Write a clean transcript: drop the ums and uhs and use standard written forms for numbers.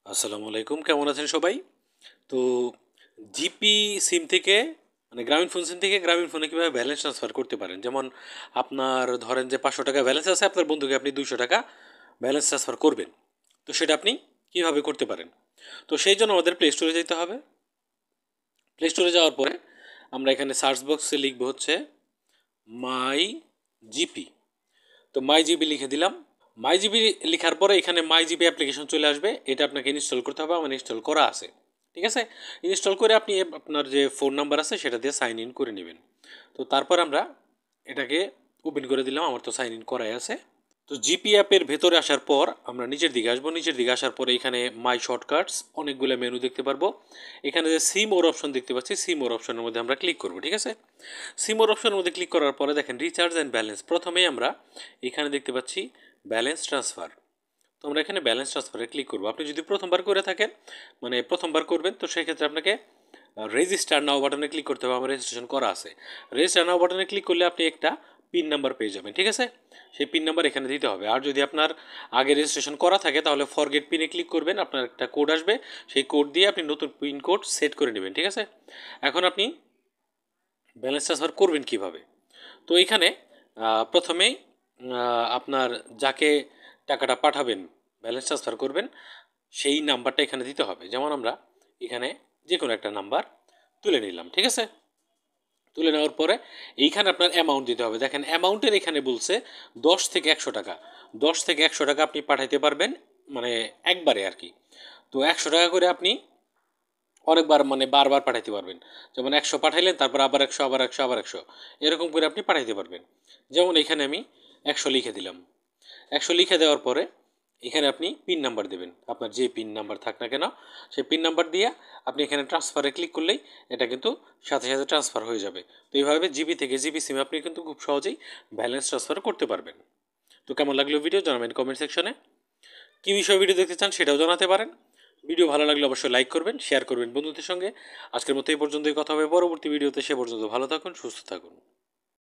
আসসালামু আলাইকুম, কেমন আছেন সবাই? তো জিপি সিম থেকে মানে গ্রামীণ ফোন সিম থেকে গ্রামীণ ফোনে কীভাবে ব্যালেন্স ট্রান্সফার করতে পারেন? যেমন আপনার ধরেন যে 500 টাকা ব্যালেন্স আছে, আপনার বন্ধুকে আপনি 200 টাকা ব্যালেন্স ট্রান্সফার করবেন। তো সেটা আপনি কীভাবে করতে পারেন? তো সেই জন্য আমাদের প্লে স্টোরে যেতে হবে। প্লে স্টোরে যাওয়ার পরে আমরা এখানে সার্চ বক্সে লিখব হচ্ছে মাই জিপি। তো মাই জিবি লিখে দিলাম। মাই জিবি লেখার পরে এখানে মাই জিবি অ্যাপ্লিকেশন চলে আসবে। এটা আপনাকে ইনস্টল করতে হবে। আমার ইনস্টল করা আছে, ঠিক আছে। ইনস্টল করে আপনি আপনার যে ফোন নাম্বার আছে সেটা দিয়ে সাইন ইন করে নেবেন। তো তারপর আমরা এটাকে ওপেন করে দিলাম। আমার তো সাইন ইন করাই আছে। তো জিপি অ্যাপের ভেতরে আসার পর আমরা নিচের দিকে আসবো। নিচের দিকে আসার পরে এখানে মাই শর্টকাটস অনেকগুলো মেনু দেখতে পারবো। এখানে যে সিম ওর অপশন দেখতে পাচ্ছি, সিম ওর অপশনের মধ্যে আমরা ক্লিক করবো, ঠিক আছে। সিম ওর অপশনের মধ্যে ক্লিক করার পরে দেখেন রিচার্জ অ্যান্ড ব্যালেন্স। প্রথমেই আমরা এখানে দেখতে পাচ্ছি ব্যালেন্স ট্রান্সফার। তো আমরা এখানে ব্যালেন্স ট্রান্সফারে ক্লিক করবো। আপনি যদি প্রথমবার করে থাকেন, মানে প্রথমবার করবেন, তো সেক্ষেত্রে আপনাকে রেজিস্টার নাও বাটনে ক্লিক করতে হবে। আমার রেজিস্ট্রেশন করা আছে। রেজিস্টার নাও বাটনে ক্লিক করলে আপনি একটা পিন নাম্বার পেয়ে যাবেন, ঠিক আছে। সেই পিন নাম্বার এখানে দিতে হবে। আর যদি আপনার আগে রেজিস্ট্রেশন করা থাকে তাহলে ফরগেট পিনে ক্লিক করবেন, আপনার একটা কোড আসবে। সেই কোড দিয়ে আপনি নতুন পিন কোড সেট করে নেবেন, ঠিক আছে। এখন আপনি ব্যালেন্স ট্রান্সফার করবেন কিভাবে? তো এইখানে প্রথমেই আপনার যাকে টাকাটা পাঠাবেন, ব্যালেন্স ট্রান্সফার করবেন, সেই নাম্বারটা এখানে দিতে হবে। যেমন আমরা এখানে যে কোনো একটা নাম্বার তুলে নিলাম, ঠিক আছে। তুলে নেওয়ার পরে এইখানে আপনার অ্যামাউন্ট দিতে হবে। দেখেন অ্যামাউন্টের এখানে বলছে 10 থেকে 100 টাকা। 10 থেকে 100 টাকা আপনি পাঠাইতে পারবেন, মানে একবারে আর কি। তো 100 টাকা করে আপনি অনেকবার মানে বারবার পাঠাইতে পারবেন। যেমন 100 পাঠাইলেন, তারপর আবার 100, আবার 100, আবার 100, এরকম করে আপনি পাঠাইতে পারবেন। যেমন এখানে আমি 100 লিখে দিলাম। 100 লিখে দেওয়ার পরে এখানে আপনি পিন নাম্বার দেবেন। আপনার যে পিন নাম্বার থাক না কেন, সেই পিন নাম্বার দিয়ে আপনি এখানে ট্রান্সফারে ক্লিক করলেই এটা কিন্তু সাথে সাথে ট্রান্সফার হয়ে যাবে। তো এইভাবে জিবি থেকে জিবি সিমে আপনি কিন্তু খুব সহজেই ব্যালেন্স ট্রান্সফার করতে পারবেন। তো কেমন লাগলো ভিডিও জানাবেন কমেন্ট সেকশনে। কী বিষয়ে ভিডিও দেখতে চান সেটাও জানাতে পারেন। ভিডিও ভালো লাগলে অবশ্যই লাইক করবেন, শেয়ার করবেন বন্ধুদের সঙ্গে। আজকের মতো এই পর্যন্তই, কথা হবে পরবর্তী ভিডিওতে। সে পর্যন্ত ভালো থাকুন, সুস্থ থাকুন।